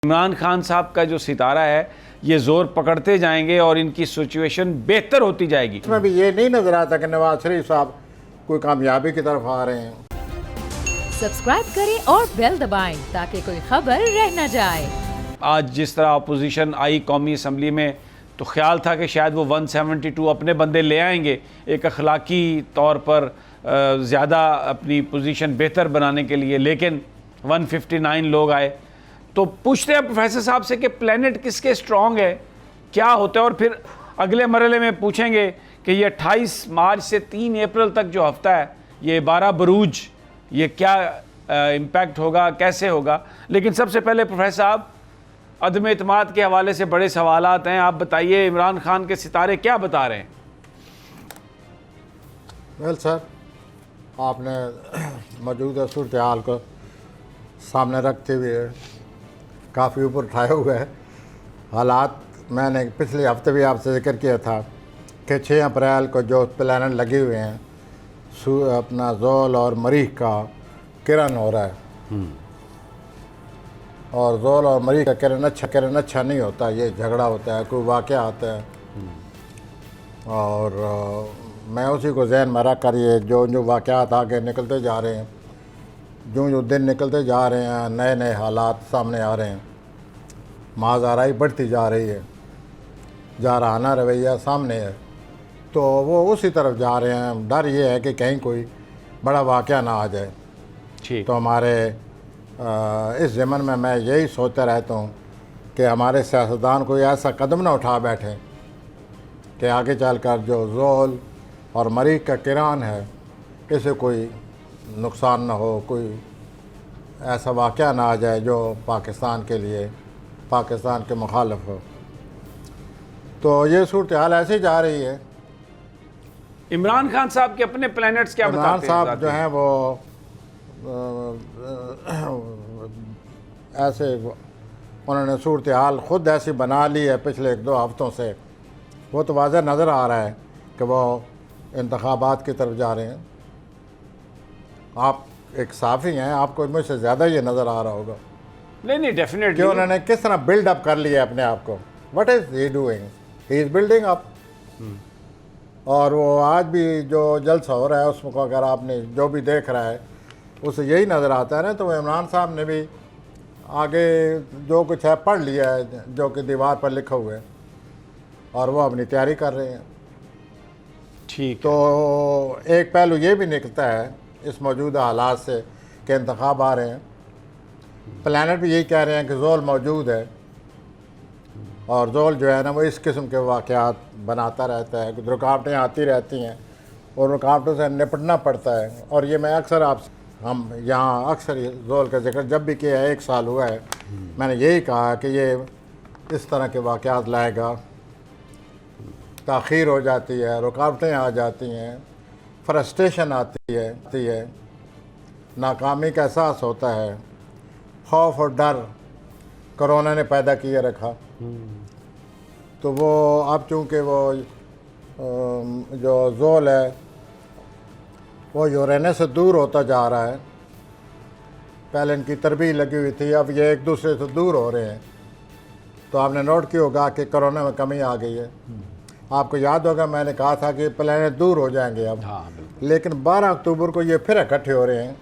इमरान खान साहब का जो सितारा है ये जोर पकड़ते जाएंगे और इनकी सिचुएशन बेहतर होती जाएगी। इसमें भी ये नहीं नजर आता कि नवाज शरीफ साहब कोई कामयाबी की तरफ आ रहे हैं। सब्सक्राइब करें और बेल दबाएं ताकि कोई खबर रह न जाए। आज जिस तरह अपोजिशन आई कौमी असम्बली में तो ख्याल था कि शायद वो 172 अपने बंदे ले आएंगे एक अखलाकी तौर पर ज़्यादा अपनी पोजीशन बेहतर बनाने के लिए, लेकिन 159 लोग आए। तो पूछते हैं प्रोफेसर साहब से कि प्लेनेट किसके स्ट्रॉन्ग है, क्या होता है, और फिर अगले मरहले में पूछेंगे कि ये 28 मार्च से 3 अप्रैल तक जो हफ्ता है ये 12 बरूज ये क्या इम्पैक्ट होगा, कैसे होगा। लेकिन सबसे पहले प्रोफेसर साहब, अदम एतमाद के हवाले से बड़े सवालात हैं, आप बताइए इमरान खान के सितारे क्या बता रहे हैं? वेल सर, आपने मौजूदा सूरत हाल को सामने रखते हुए काफ़ी ऊपर उठाए हुए है हालात। मैंने पिछले हफ्ते भी आपसे जिक्र किया था कि 6 अप्रैल को जो प्लानट लगे हुए हैं अपना जोल और मरीख का किरण हो रहा है, और जोल और मरीख का किरण अच्छा नहीं होता, ये झगड़ा होता है, कोई वाक़या आता है। और मैं उसी को जहन में रख कर ये जो वाक़यात आगे निकलते जा रहे हैं, जो दिन निकलते जा रहे हैं, नए नए हालात सामने आ रहे हैं, माज़ाराई बढ़ती जा रही है, जारहाना रवैया सामने है, तो वो उसी तरफ जा रहे हैं। डर ये है कि कहीं कोई बड़ा वाक़या ना आ जाए। तो हमारे इस ज़मन में मैं यही सोचता रहता हूँ कि हमारे सियासतदान कोई ऐसा कदम ना उठा बैठे कि आगे चलकर जो जोल और मरीख का किरान है इसे कोई नुकसान ना हो, कोई ऐसा वाक़या ना आ जाए जो पाकिस्तान के लिए, पाकिस्तान के मुखालिफ हो। तो ये सूरत हाल ऐसी जा रही है। इमरान खान साहब के अपने प्लैनेट्स क्या बताते हैं? इमरान साहब जो हैं वो ऐसे उन्होंने सूरत हाल ख़ुद ऐसी बना ली है पिछले 1-2 हफ्तों से, वो तो वाज़ह नज़र आ रहा है कि वो इंतखाबात की तरफ जा रहे हैं। आप एक साफ़ी हैं, आपको मुझसे ज़्यादा ये नज़र आ रहा होगा। नहीं डेफिनेटली कि उन्होंने किस तरह बिल्ड अप कर लिया अपने आप को। What is he doing? He is building up. और वो आज भी जो जलसा हो रहा है उसमें अगर आपने जो भी देख रहा है उसे यही नज़र आता है ना, तो इमरान साहब ने भी आगे जो कुछ है पढ़ लिया है जो कि दीवार पर लिखा हुआ है, और वो अपनी तैयारी कर रहे हैं। ठीक। तो एक पहलू ये भी निकलता है इस मौजूदा हालात से कि इंतखाब आ रहे हैं, प्लानट भी यही कह रहे हैं कि जोल मौजूद है, और जोल जो है ना वो इस किस्म के वाक़यात बनाता रहता है, रुकावटें आती रहती हैं और रुकावटों से निपटना पड़ता है। और ये मैं अक्सर हम यहाँ अक्सर जोल का जिक्र जब भी किया है, 1 साल हुआ है, मैंने यही कहा कि ये इस तरह के वाक़यात लाएगा, ताख़ीर हो जाती है, रुकावटें आ जाती हैं, फ्रस्ट्रेशन आती है, नाकामी का एहसास होता है, खौफ और डर कोरोना ने पैदा किए रखा। तो वो अब चूँकि वो जो जोल है वो यूरेनस से दूर होता जा रहा है, पहले इनकी तरबीह लगी हुई थी, अब ये एक दूसरे से दूर हो रहे हैं। तो आपने नोट किया होगा कि कोरोना में कमी आ गई है। आपको याद होगा मैंने कहा था कि प्लेनेट दूर हो जाएंगे अब। हाँ, लेकिन 12 अक्टूबर को ये फिर इकट्ठे हो रहे हैं।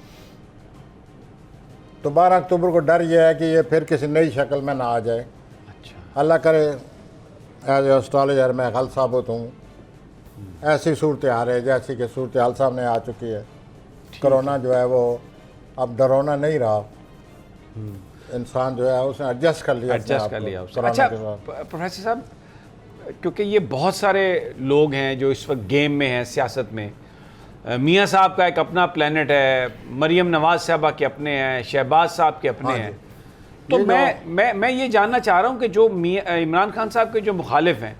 तो 12 अक्टूबर को डर ये है कि ये फिर किसी नई शक्ल में ना आ जाए। अच्छा। अल्लाह करे एज एस्ट्रोलॉजर मैं गलत साबित हूँ, ऐसी सूरत हाल है जैसी कि सूरत हाल सामने आ चुकी है। कोरोना जो है वो अब डरोना नहीं रहा, इंसान जो है उसने एडजस्ट कर लिया। अच्छा प्रोफेसर साहब, क्योंकि ये बहुत सारे लोग हैं जो इस वक्त गेम में हैं सियासत में, मियाँ साहब का एक अपना प्लेनेट है, मरीम नवाज साहबा के अपने हैं, शहबाज साहब के अपने हैं। तो मैं ये जानना चाह रहा हूँ कि जो इमरान खान साहब के जो मुखालिफ हैं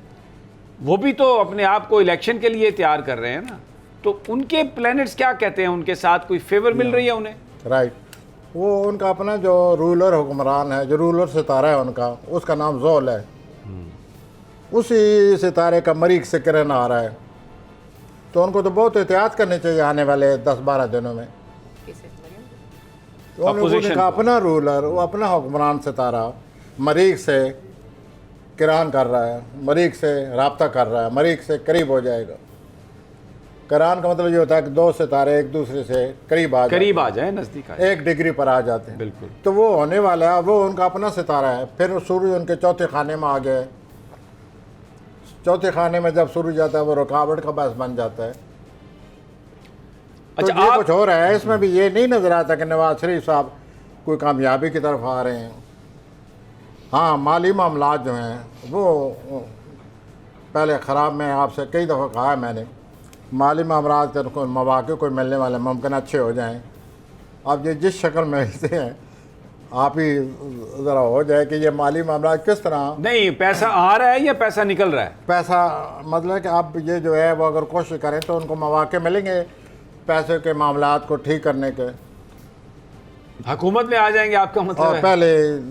वो भी तो अपने आप को इलेक्शन के लिए तैयार कर रहे हैं ना, तो उनके प्लैनेट्स क्या कहते हैं? उनके साथ कोई फेवर मिल रही है उन्हें? राइट। वो उनका अपना जो रूलर हुक्मरान है, जो रूलर सितारा है उनका, उसका नाम जोल है। उसी सितारे का मरीख से किरण आ रहा है, तो उनको तो बहुत एहतियात करनी चाहिए आने वाले 10-12 दिनों में। तो उनका अपना रूलर, वो अपना हुक्मरान सितारा मरीख से किरान कर रहा है, मरीख से राब्ता कर रहा है, मरीख से करीब हो जाएगा। किरान का मतलब ये होता है कि दो सितारे एक दूसरे से करीब आ जाए, नज़दीक आ जाए, 1 डिग्री पर आ जाते हैं। बिल्कुल। तो वो होने वाला है, वो उनका अपना सितारा है। फिर सूरज उनके चौथे खाने में आ गया। चौथे खाने में जब सूरज जाता है वो रुकावट का बायस बन जाता है। अच्छा, तो ये कुछ हो रहा है। इसमें भी ये नहीं नजर आता कि नवाज शरीफ साहब कोई कामयाबी की तरफ आ रहे हैं। हाँ, माली मामलात जो हैं वो पहले ख़राब, में आपसे कई दफ़ा कहा है मैंने, माली मामलात के मौक़े कोई मिलने वाले मुमकिन अच्छे हो जाएं। अब ये जिस शक्ल में मिलते हैं, आप ही ज़रा हो जाए कि ये माली मामलात किस तरह। नहीं, पैसा आ रहा है या पैसा निकल रहा है? पैसा मतलब कि अब ये जो है वो अगर कोशिश करें तो उनको मौक़े मिलेंगे पैसे के मामलात को ठीक करने के। हुकूमत में आ जाएंगे आपका मतलब और है? पहले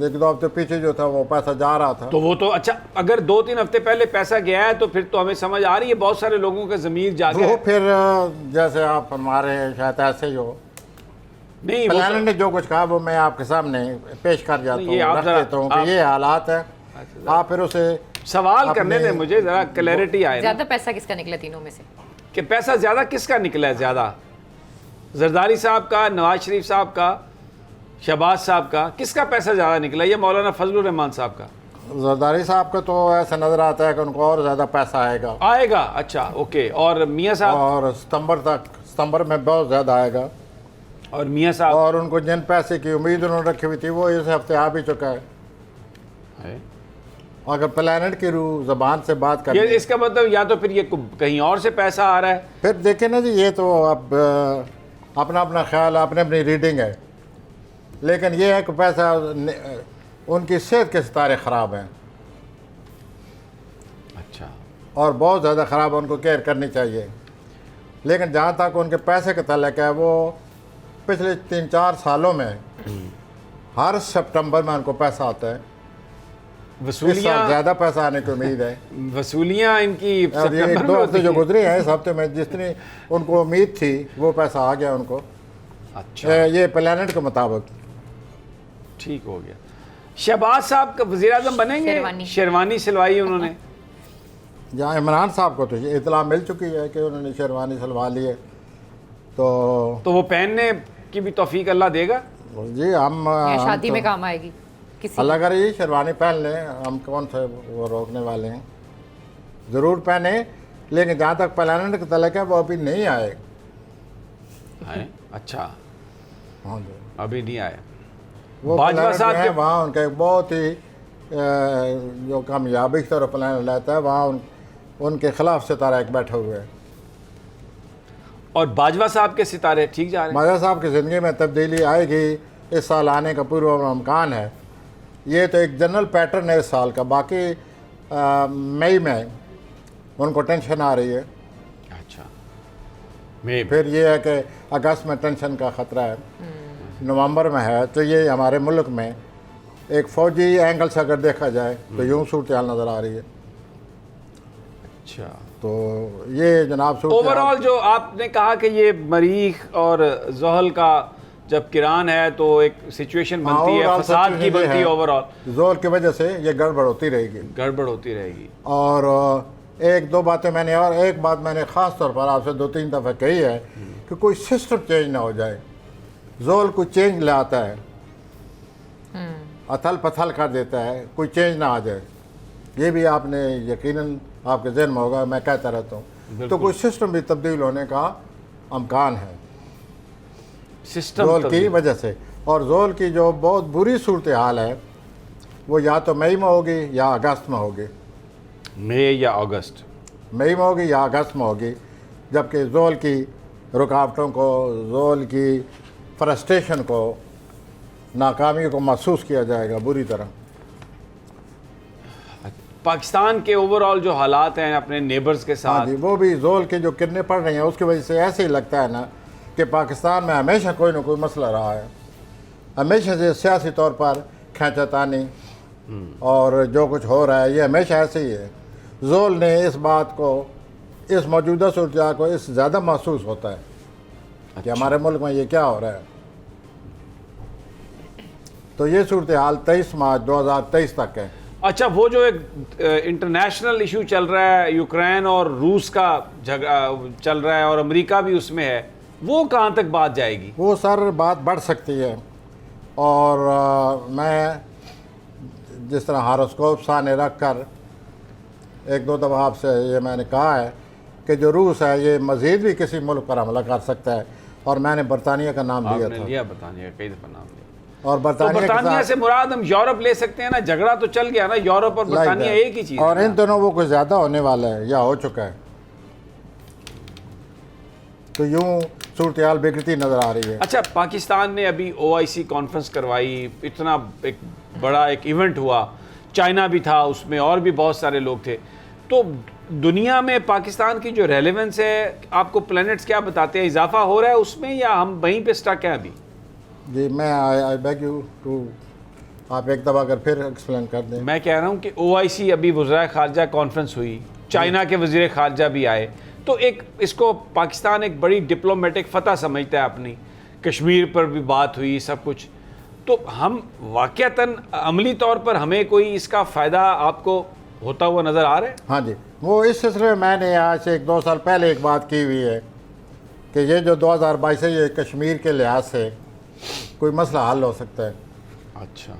1-2 हफ्ते पीछे जो था वो पैसा जा रहा था। तो वो तो अच्छा, अगर 2-3 हफ्ते पहले पैसा गया है तो फिर तो हमें समझ आ रही है बहुत सारे लोगों का ज़मीर जागे वो है। फिर जैसे आप फरमा रहे हैं शायद ऐसे ही हो। नहीं, वो प्लान ने जो कुछ कहा वो मैं आपके सामने पेश कर जाता ये हूँ, आप रख जरा- देता हूँ आप- कि ये हालात है। आप फिर उसे सवाल करने अपने- दें मुझे, ज़रा क्लैरिटी आए ना ज्यादा पैसा किसका निकला तीनों में से? कि पैसा ज़्यादा किसका निकला है? ज़्यादा जरदारी साहब का, नवाज शरीफ साहब का, शहबाज साहब का, किसका पैसा ज़्यादा निकला? ये मौलाना फजलुर रहमान साहब का? जरदारी साहब का तो ऐसा नज़र आता है कि उनको और ज़्यादा पैसा आएगा। अच्छा, ओके। और मियाँ साहब? और सितंबर में बहुत ज़्यादा आएगा। और मियाँ साहब? और उनको जिन पैसे की उम्मीद उन्होंने रखी हुई थी वो इस हफ्ते आ भी चुका है। अगर प्लानट की रूह ज़बान से बात ये करें, इसका मतलब या तो फिर ये कहीं और से पैसा आ रहा है। फिर देखें ना जी, ये तो अब अपना अपना ख्याल, अपनी अपनी रीडिंग है। लेकिन ये है कि पैसा उनकी सेहत के सितारे ख़राब हैं अच्छा, और बहुत ज़्यादा ख़राब, उनको केयर करनी चाहिए। लेकिन जहाँ तक उनके पैसे का तल्लुक़ है, वो पिछले 3-4 सालों में हर सितंबर में उनको पैसा आता है। इस साल वसूलियाँ ज़्यादा पैसा आने की उम्मीद है। वसूलियाँ इनकी और ये सितंबर में 2 होती हफ्ते जो हैं। गुजरे हैं, इस हफ्ते में जितनी उनको उम्मीद थी वो पैसा आ गया उनको। अच्छा, ये प्लानट के मुताबिक। ठीक हो गया। शहबाज साहब का वज़ीर आज़म बनेंगे? शेरवानी सिलवाई उन्होंने। जहाँ इमरान साहब को तो ये इतला मिल चुकी है कि उन्होंने शेरवानी सिलवा ली है। तो वो पहनने की भी तौफीक अल्लाह देगा। जी हम शादी तो में काम आएगी किसी अल्लाह करे ये शेरवानी पहन लें, हम कौन से वो रोकने वाले हैं। ज़रूर पहने, लेकिन जहाँ तक प्लानट का तल्लुक़ है वो अभी नहीं आए। अच्छा, हाँ जी, अभी नहीं आया। वो बाजवा प्लानट साहब जो है के- वहाँ उनका एक बहुत ही जो कामयाबी की तरफ प्लान लेता है, वहाँ उनके खिलाफ सितारा एक बैठे हुए हैं। और बाजवा साहब के सितारे ठीक जा रहे हैं। माजा साहब की ज़िंदगी में तब्दीली आएगी, इस साल आने का पूरा इम्कान है। ये तो एक जनरल पैटर्न है इस साल का। बाकी मई में उनको टेंशन आ रही है। अच्छा, मैं फिर ये है कि अगस्त में टेंशन का ख़तरा है, नवंबर में है। तो ये हमारे मुल्क में एक फ़ौजी एंगल से अगर देखा जाए तो यूँ सूरत हाल नज़र आ रही है। अच्छा, तो ये जनाब सूरत ओवरऑल जो आपने कहा कि ये मरीख और ज़ोहल का जब किरान है तो एक सिचुएशन बनती है, फसाद की बनती है, ओवरऑल जोर की वजह से ये गड़बड़ होती रहेगी। गड़बड़ होती रहेगी। और एक दो बातें मैंने, और एक बात मैंने ख़ास तौर पर आपसे 2-3 दफ़ा कही है कि कोई सिस्टम चेंज ना हो जाए। जोल कोई चेंज लाता है, अथल पथल कर देता है, कोई चेंज ना आ जाए। ये भी आपने यकीनन आपके जहन में होगा, मैं कहता रहता हूँ। तो कोई सिस्टम भी तब्दील होने का अमकान है सिस्टम जोल की वजह से। और जोल की जो बहुत बुरी सूरत हाल है वो या तो मई में होगी या अगस्त में होगी। मई या अगस्त, मई में होगी या अगस्त में होगी, जबकि जोल की रुकावटों को, जोल की फ्रस्ट्रेशन को, नाकामी को महसूस किया जाएगा बुरी तरह। पाकिस्तान के ओवरऑल जो हालात हैं अपने नेबर्स के हाँ साथ, जी, वो भी जोल के जो किरणें पड़ रही हैं उसकी वजह से ऐसे ही लगता है ना कि पाकिस्तान में हमेशा कोई ना कोई मसला रहा है। हमेशा से सियासी तौर पर खींचातानी और जो कुछ हो रहा है ये हमेशा ऐसे ही है। जोल ने इस बात को, इस मौजूदा सूरत को इस ज़्यादा महसूस होता है कि हमारे मुल्क में ये क्या हो रहा है। तो ये सूरत हाल 23 मार्च 2023 तक है। अच्छा, वो जो एक इंटरनेशनल इशू चल रहा है, यूक्रेन और रूस का झगड़ा चल रहा है और अमेरिका भी उसमें है, वो कहाँ तक बात जाएगी? वो सर बात बढ़ सकती है, और मैं जिस तरह हारोस्कोप सामने रख कर एक दो दफ़ा आपसे ये मैंने कहा है कि जो रूस है ये मज़ीद भी किसी मुल्क पर हमला कर सकता है, और मैंने बरतानिया का नाम लिया था। लिया बरतानिया का, कई दफ़ा नाम लिया। और तो बरतानिया बरतानिया से मुराद हम यूरोप ले सकते हैं ना, झगड़ा तो चल गया ना, यूरोप और बरतानिया एक ही चीज़। और इन दोनों वो कुछ ज़्यादा होने वाला है या हो चुका है, तो यूँ सूरत हाल बिगड़ती नज़र आ रही है। अच्छा, पाकिस्तान ने अभी OIC कॉन्फ्रेंस करवाई, इतना एक बड़ा एक इवेंट हुआ, चाइना भी था उसमें और भी बहुत सारे लोग थे, तो दुनिया में पाकिस्तान की जो रेलेवेंस है, आपको प्लैनेट्स क्या बताते हैं, इजाफा हो रहा है उसमें या हम वहीं पे स्टक हैं अभी? जी मैं आई बेग यू टू, आप एक दफ़ा अगर फिर एक्सप्लेन कर दें। मैं कह रहा हूँ कि OIC अभी वज़ीर ख़ारजा कॉन्फ्रेंस हुई, चाइना के वज़ीर ख़ारजा भी आए, तो एक इसको पाकिस्तान एक बड़ी डिप्लोमेटिक फ़तह समझता है अपनी, कश्मीर पर भी बात हुई, सब कुछ, तो हम वाक़तन अमली तौर पर हमें कोई इसका फ़ायदा आपको होता हुआ नज़र आ रहा है? हाँ जी, वो इस सिलसिले में मैंने आज से 1-2 साल पहले एक बात की हुई है कि ये जो 2022 है ये कश्मीर के लिहाज से कोई मसला हल हो सकता है। अच्छा,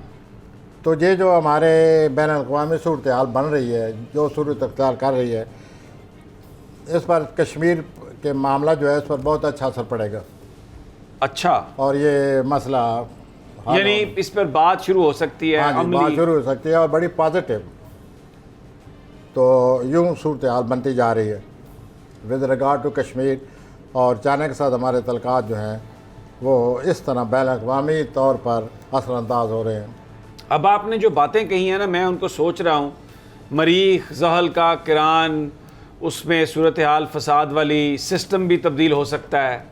तो ये जो हमारे बैन अवी सूरत हाल बन रही है, जो सूरत अख्तियार कर रही है, इस पर कश्मीर के मामला जो है इस पर बहुत अच्छा असर पड़ेगा। अच्छा, और ये मसला यानी इस पर बात शुरू हो सकती है, हाँ जी, बात शुरू हो सकती है और बड़ी पॉजिटिव। तो यूँ सूरत हाल बनती जा रही है विद रिगार्ड टू कश्मीर, और चाइना के साथ हमारे तल्कात जो हैं वो इस तरह बैन अवी तौर पर असरअंदाज हो रहे हैं। अब आपने जो बातें कही हैं ना, मैं उनको सोच रहा हूँ, मरीख, जहल का, किरान, उसमें सूरत हाल फसाद वाली, सिस्टम भी तब्दील हो सकता है,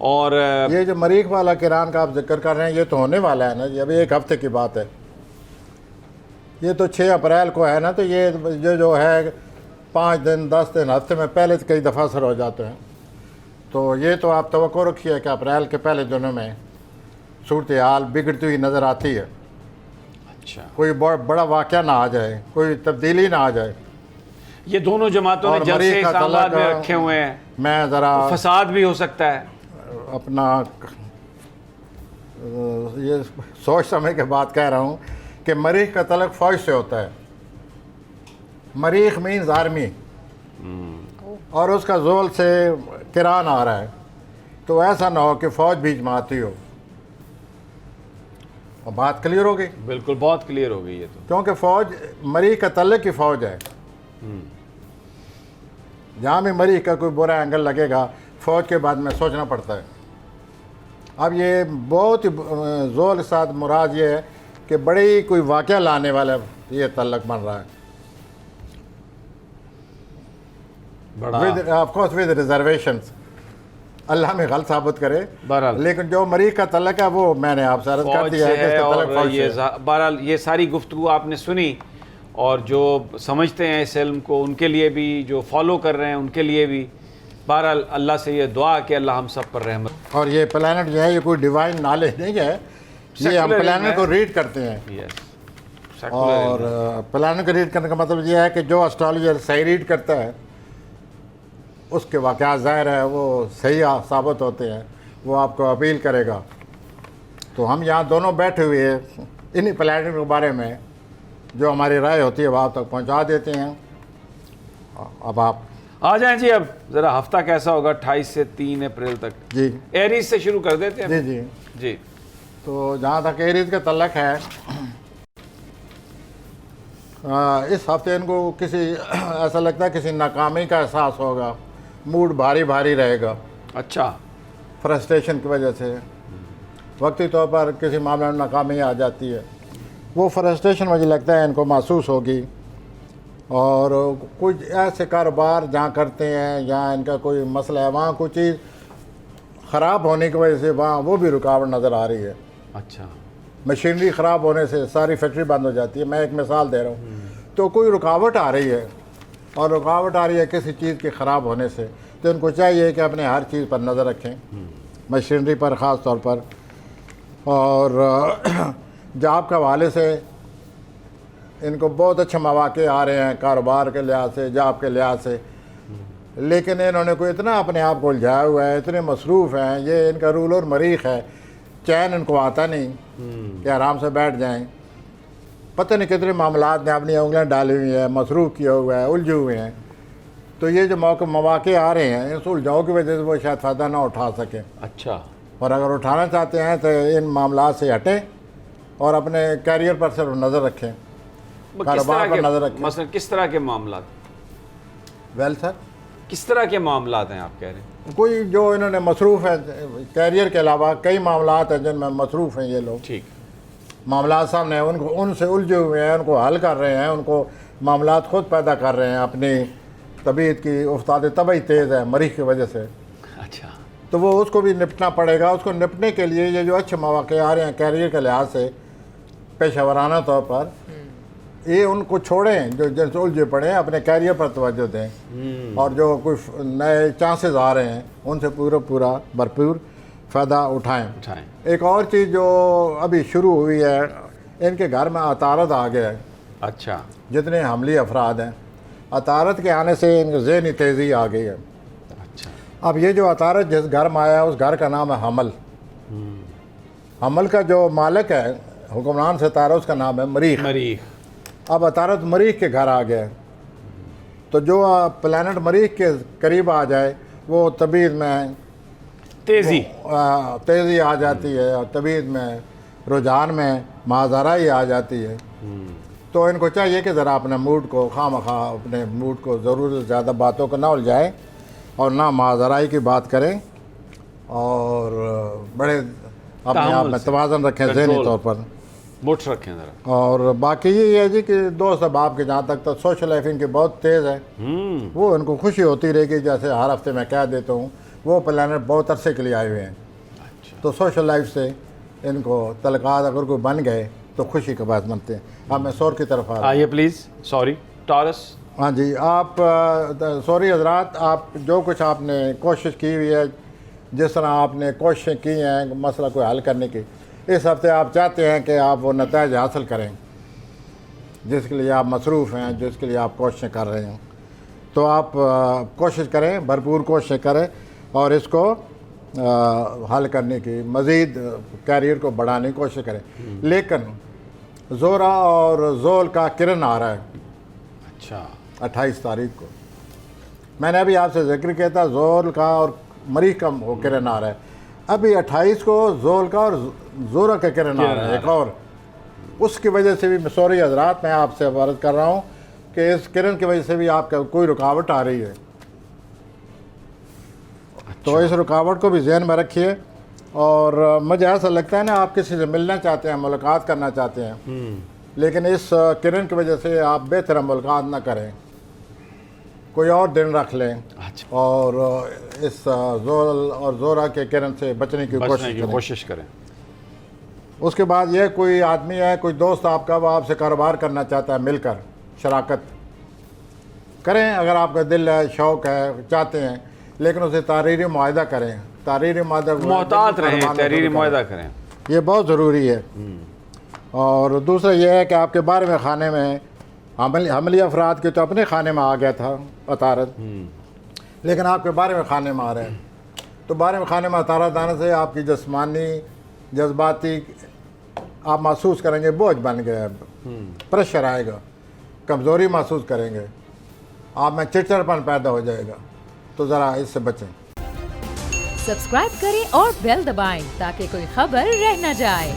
और ये जो मरीख वाला किरान का आप जिक्र कर रहे हैं ये तो होने वाला है ना, ये अभी एक हफ्ते की बात है, ये तो 6 अप्रैल को है ना, तो ये जो है 5 दिन 10 दिन हफ्ते में पहले तो कई दफ़ा असर हो जाते हैं। तो ये तो आप तवक्को रखिए कि अप्रैल के पहले दिनों में सूरत हाल बिगड़ती हुई नज़र आती है। अच्छा, कोई बड़ा वाक़या ना आ जाए, कोई तब्दीली ना आ जाए। ये दोनों जमातों ने और जलसे मरीख का इस्लामाबाद में तलक रखे हुए हैं, मैं ज़रा तो फसाद भी हो सकता है। अपना ये सोच समझ के बात कह रहा हूँ कि मरीख का तलक फ़ौज से होता है। मरीख मीन्स आर्मी, और उसका जोल से किरान आ रहा है, तो ऐसा ना हो कि फ़ौज भी जमाती हो। और बात क्लियर हो गई? बिल्कुल, बहुत क्लियर हो गई ये तो। क्योंकि फ़ौज मरीख का तलक की फ़ौज है, जहाँ भी मरीख का कोई बुरा एंगल लगेगा फ़ौज के बाद में सोचना पड़ता है। अब ये बहुत ही ज़ोर के साथ मुराद ये है कि बड़ी कोई वाक़या लाने वाला ये तल्लक बन रहा है, with of course with reservations, अल्लाह में गलत साबित करे। बहरहाल, लेकिन जो मरीख का तल्लक है वो मैंने आपसे अर्ज़ कर दिया है कि इसका तल्लक फ़ौज से है। बहरहाल ये सारी गुफ्तगू आपने सुनी, और जो समझते हैं इस इल्म को उनके लिए भी, जो फॉलो कर रहे हैं उनके लिए भी, बहरहाल अल्लाह से ये दुआ कि अल्लाह हम सब पर रहमत। और ये प्लानट जो है ये कोई डिवाइन नॉलेज नहीं है, ये हम प्लानट को रीड करते हैं। और प्लानट को रीड करने का मतलब ये है कि जो एस्ट्रोलॉजर सही रीड करता है उसके वाक़यात ज़ाहिर है वो सही साबित होते हैं, वो आपको अपील करेगा। तो हम यहाँ दोनों बैठे हुए हैं, इन्हीं प्लानट के बारे में जो हमारी राय होती है वो आप तक पहुँचा देते हैं। अब आप आ जाएं जी, अब ज़रा हफ्ता कैसा होगा 28 से 3 अप्रैल तक। जी एरीज से शुरू कर देते हैं। जी जी जी, तो जहाँ तक एरीज का तल्लक है, इस हफ्ते इनको किसी ऐसा लगता है किसी नाकामी का एहसास होगा, मूड भारी भारी रहेगा। अच्छा, फ्रस्ट्रेशन की वजह से वक्ती तौर पर किसी मामले में नाकामी आ जाती है, वो फ्रस्ट्रेशन मुझे लगता है इनको महसूस होगी। और कुछ ऐसे कारोबार जहाँ करते हैं, जहाँ इनका कोई मसला है, वहाँ कोई चीज़ ख़राब होने की वजह से वहाँ वो भी रुकावट नज़र आ रही है। अच्छा, मशीनरी ख़राब होने से सारी फैक्ट्री बंद हो जाती है। मैं एक मिसाल दे रहा हूँ, तो कोई रुकावट आ रही है, और रुकावट आ रही है किसी चीज़ के ख़राब होने से, तो उनको चाहिए कि अपने हर चीज़ पर नज़र रखें, मशीनरी पर ख़ास तौर पर। और जॉब के हवाले से इनको बहुत अच्छे मौके आ रहे हैं, कारोबार के लिहाज से, जॉब के लिहाज से, लेकिन इन्होंने कोई इतना अपने आप को उलझाया हुआ है, इतने मसरूफ़ हैं, ये इनका रूल और मरीख है, चैन इनको आता नहीं कि आराम से बैठ जाएं। पता नहीं कितने मामलात में अपनी उंगलियां डाली हुई हैं, मसरूफ़ किया हुआ है, उलझे हुए हैं। तो ये जो मौके आ रहे हैं, इस उलझाव की वजह से वो शायद फ़ायदा ना उठा सकें। अच्छा, और अगर उठाना चाहते हैं तो इन मामलात से हटें और अपने कैरियर पर सिर्फ नज़र रखें, कारोबार पर नज़र रखें। मसलन किस तरह के मामला, वेल सर, किस तरह के मामलात हैं आप कह रहे हैं? कोई जो इन्होंने मसरूफ़ है, कैरियर के अलावा कई मामलात हैं जिनमें मसरूफ़ हैं ये लोग। ठीक, मामलात सामने हैं, उनको उनसे उलझे हुए हैं, उनको हल कर रहे हैं, उनको मामलात खुद पैदा कर रहे हैं। अपनी तबीयत की उस्ताद तबई तेज़ है मरीज़ की वजह से, अच्छा, तो वो उसको भी निपटना पड़ेगा। उसको निपटने के लिए ये जो अच्छे मौके आ रहे हैं कैरियर के लिहाज से, पेशेवराना तौर पर, ये उनको छोड़ें जो जिनसे उलझे पड़े हैं, अपने कैरियर पर तवज्जो दें और जो कुछ नए चांसेस आ रहे हैं उनसे पूरा भरपूर फ़ायदा उठाएं। एक और चीज़ जो अभी शुरू हुई है, इनके घर में अतारत आ गया है। अच्छा, जितने हमली अफराद हैं, अतारत के आने से इनकी ज़हनी तेज़ी आ गई है। अच्छा, अब ये जो अतारत जिस घर में आया है, उस घर का नाम है हमल। हमल का जो मालिक है, हुक्मरान सितारा, उसका नाम है मरीख। मरीख, अब अतारत मरीख के घर आ गया है, तो जो प्लानट मरीख के करीब आ जाए वो तबीयत में तेज़ी आ जाती है और तबीयत में, रुझान में माजराई आ जाती है। तो इनको चाहिए कि ज़रा अपने मूड को खामखा अपने मूड को ज़रूरत से ज़्यादा बातों को ना उलझाएं और ना माजराई की बात करें और बड़े अपने आप में तवाज़न रखें ज़हनी तौर पर, मुठ रखें ज़रा। और बाकी ये है जी कि दोस्त अब के जहाँ तक तो सोशल लाइफ इनकी बहुत तेज़ है, वो इनको खुशी होती रहेगी। जैसे हर हफ्ते मैं कह देता हूँ, वो प्लानट बहुत अरसे के लिए आए हुए हैं। अच्छा, तो सोशल लाइफ से इनको तलकात अगर कोई बन गए तो खुशी का बात बनते हैं। अब मैं सौर की तरफ आ रहा हूँ। आइए प्लीज़। Sorry, taurus. हाँ जी, आप सॉरी हजरात, आप जो कुछ आपने कोशिश की हुई है, जिस तरह आपने कोशिशें की हैं मसला को हल करने की, इस हफ्ते आप चाहते हैं कि आप वो नतीजे हासिल करें जिसके लिए आप मसरूफ़ हैं, जिसके लिए आप कोशिशें कर रहे हैं। तो आप कोशिश करें, भरपूर कोशिश करें और इसको हल करने की, मज़ीद कैरियर को बढ़ाने की कोशिश करें। लेकिन ज़ोरा और ज़ोल का किरण आ रहा है। अच्छा, 28 तारीख को मैंने अभी आपसे जिक्र किया था, ज़ोल का और मरीख का वो किरण आ रहा है। अभी 28 को ज़ोल का और ज़ोरा का किरण आ रहा है एक और। उसकी वजह से भी सॉरी हजरात, मैं आपसे अर्ज़ कर रहा हूँ कि इस किरण की वजह से भी आपका कोई रुकावट आ रही है। तो इस रुकावट को भी जहन में रखिए। और मुझे ऐसा लगता है ना, आप किसी से मिलना चाहते हैं, मुलाकात करना चाहते हैं, लेकिन इस किरण की वजह से आप बेहतर मुलाकात ना करें, कोई और दिन रख लें। अच्छा, और इस ज़ोल और ज़ोरा के किरण से बचने की कोशिश करें। उसके बाद यह कोई आदमी है, कोई दोस्त आपका, वो आपसे कारोबार करना चाहता है, मिलकर शराकत करें। अगर आपका दिल है, शौक़ है, चाहते हैं, लेकिन उसे तारीरी मुआहदा करें, तारीरी मुआहदा मोहतात रहें, तारीरी मुआहदा करें, ये बहुत ज़रूरी है। और दूसरा यह है कि आपके बारे में खाने में हमली अफराद के तो अपने खाने में आ गया था अतारत, लेकिन आपके बारे में खाने में आ रहा है। तो बारे में खाने में अतारत आने से आपकी जिस्मानी जज्बाती आप महसूस करेंगे बोझ बन गया, प्रेशर आएगा, कमज़ोरी महसूस करेंगे, आप में चिड़चिड़पन पैदा हो जाएगा। तो ज़रा इससे बचें। सब्सक्राइब करें और बेल दबाएं ताकि कोई खबर रह न जाए।